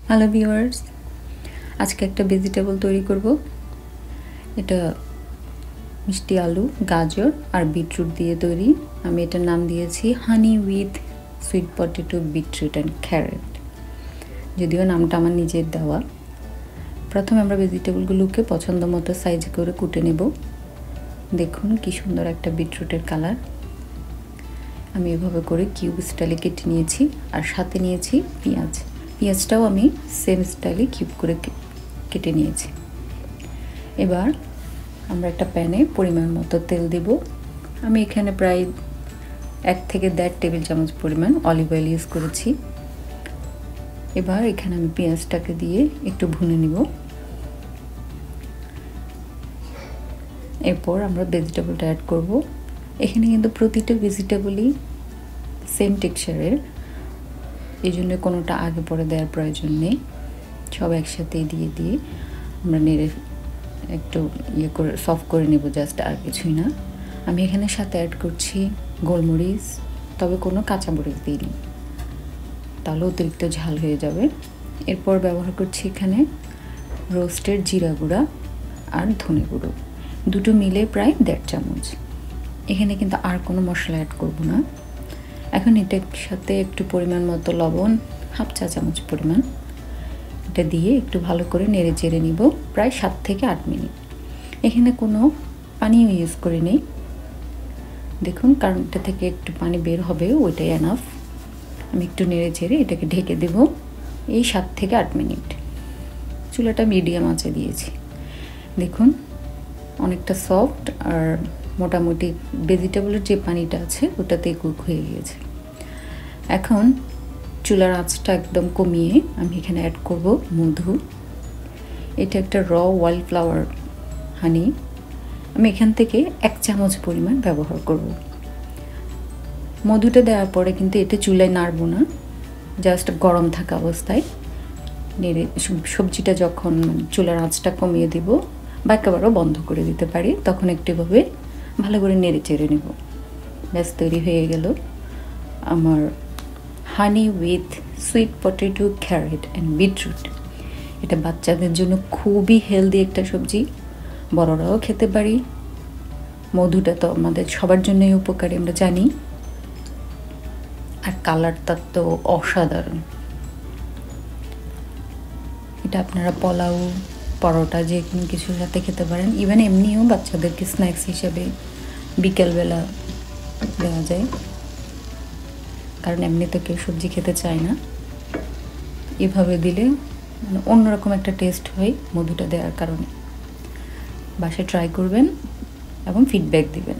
Hello viewers, আজকে একটা vegetable তৈরি করব। এটা মিষ্টি আলু, গাজর আর বিটরুট দিয়ে তৈরি। আমি এটার নাম দিয়েছি honey with sweet potato, beetroot and carrot. যদিও নামটা আমার নিজের দেওয়া। প্রথমে আমরা ভেজিটেবলগুলোকে পছন্দ মতো সাইজ করে কুটে নেব। দেখুন কি সুন্দর একটা বিটরুটের কালার। আমি এভাবে করে কিউব স্টাইলে কেটে নিয়েছি, আর সাথে নিয়েছি পেঁয়াজ। পেঁয়াজটাও আমি সেম স্টাইলে কিউব করে কেটে নিয়েছি। এবার আমরা একটা প্যানে পরিমাণ মতো তেল দেব। আমি এখানে প্রায় 1 থেকে 1.5 টেবিল চামচ পরিমাণ অলিভ অয়েল ইউজ করেছি। এবার এখানে আমি পেঁয়াজটাকে দিয়ে একটু ভুনে নিব। এরপর আমরা ভেজিটেবলটা অ্যাড করব। এখানে কিন্তু প্রতিটা ভেজিটেবলই সেম টেক্সচারের, এই জন্য কোনোটা আগে পরে দেওয়ার প্রয়োজন নেই। সব একসাথে দিয়ে আমরা নেড়ে একটু করে সফট করে নেব, জাস্ট, আর কিছুই না। আমি এখানে সাথে অ্যাড করছি গোলমরিচ, তবে কোনো কাঁচামরিচ দিইনি, তাহলে অতিরিক্ত ঝাল হয়ে যাবে। এরপর ব্যবহার করছি এখানে রোস্টেড জিরা গুঁড়া আর ধনে গুঁড়ো, দুটো মিলে প্রায় 1.5 চামচ। এখানে কিন্তু আর কোনো মশলা অ্যাড করব না। এখন এটার সাথে একটু পরিমাণ মতো লবণ, 1/2 চা চামচ পরিমাণ, এটা দিয়ে একটু ভালো করে নেড়ে চেড়ে নিব প্রায় 7 থেকে 8 মিনিট। এখানে কোনো পানিও ইউজ করে নেই, দেখুন, কারণ এটা থেকে একটু পানি বের হবে, ওইটাই এনাফ। আমি একটু নেড়ে চেড়ে এটাকে ঢেকে দেব এই 7 থেকে 8 মিনিট। চুলাটা মিডিয়াম আঁচে দিয়েছি। দেখুন অনেকটা সফট, আর মোটামুটি ভেজিটেবলের যে পানিটা আছে ওটাতেই কুক হয়ে গিয়েছে। এখন চুলার আঁচটা একদম কমিয়ে আমি এখানে অ্যাড করব মধু। এটা একটা ওয়াইল্ড ফ্লাওয়ার হানি। আমি এখান থেকে 1 চামচ পরিমাণ ব্যবহার করব। মধুটা দেওয়ার পরে কিন্তু এটা চুলায় নাড়ব না, জাস্ট গরম থাকা অবস্থায় নেড়ে, সবজিটা যখন চুলার আঁচটা কমিয়ে দিব বা একেবারেও বন্ধ করে দিতে পারি, তখন একটু এভাবে ভালো করে নেড়ে চেড়ে নেব। ব্যাস, তৈরি হয়ে গেল আমার honey with sweet potato, carrot and beetroot. এটা বাচ্চাদের জন্য খুবই হেলদি একটা সবজি, বড়রাও খেতে পারি। মধুটা তো আমাদের সবার জন্যই উপকারী, আমরা জানি। আর কালারটা তো অসাধারণ। এটা আপনারা পোলাও, পরোটা, যে কোনো কিছুর সাথে খেতে পারেন। ইভেন এমনিও বাচ্চাদেরকে স্ন্যাক্স হিসেবে বিকেলবেলা দেওয়া যায়, কারণ এমনি তো কেউ সবজি খেতে চায় না। এভাবে দিলে অন্যরকম একটা টেস্ট হয় মধুটা দেওয়ার কারণে। বাসায় ট্রাই করবেন এবং ফিডব্যাক দিবেন।